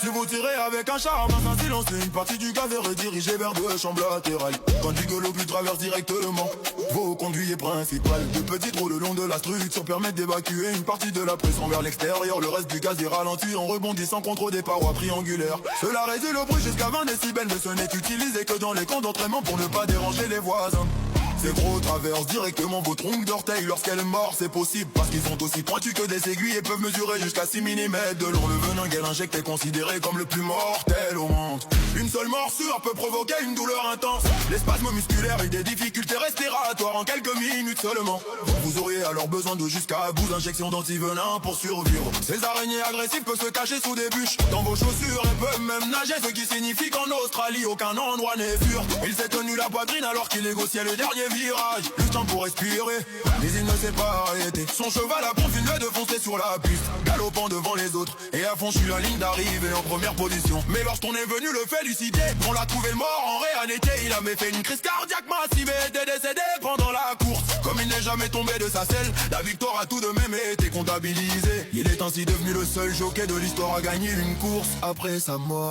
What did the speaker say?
Si vous tirez avec un charme, un silence, une partie du gaz est redirigée vers deux chambres latérales. Quand Gigolo plus traverse directement vos conduits principales. De petits trous le long de la structure permettent d'évacuer une partie de la pression vers l'extérieur. Le reste du gaz est ralenti en rebondissant contre des parois triangulaires. Cela réduit le bruit jusqu'à 20 décibels, mais ce n'est utilisé que dans les camps d'entraînement pour ne pas déranger les voisins. Ces gros traversent directement vos troncs d'orteils. Lorsqu'elle mord, c'est possible parce qu'ils sont aussi pointus que des aiguilles et peuvent mesurer jusqu'à 6 mm de long. Le venin qu'elle injecte est considéré comme le plus mortel au monde. Une seule morsure peut provoquer une douleur intense, les spasmes musculaires et des difficultés respiratoires en quelques minutes seulement. Vous auriez alors besoin de jusqu'à 12 injections d'antivenin pour survivre. Ces araignées agressives peuvent se cacher sous des bûches, dans vos chaussures, et peuvent même nager, ce qui signifie qu'en Australie aucun endroit n'est sûr. Il s'est tenu la poitrine alors qu'il négociait le dernier virage, luttant pour respirer, mais il ne s'est pas arrêté. Son cheval a continué de foncer sur la piste, galopant devant les autres et a franchi la ligne d'arrivée en première position. Mais lorsqu'on est venu le féliciter, on l'a trouvé mort en réalité. Il avait fait une crise cardiaque massive et était décédé pendant la course. Comme il n'est jamais tombé de sa selle, la victoire a tout de même été comptabilisée. Il est ainsi devenu le seul jockey de l'histoire à gagner une course après sa mort.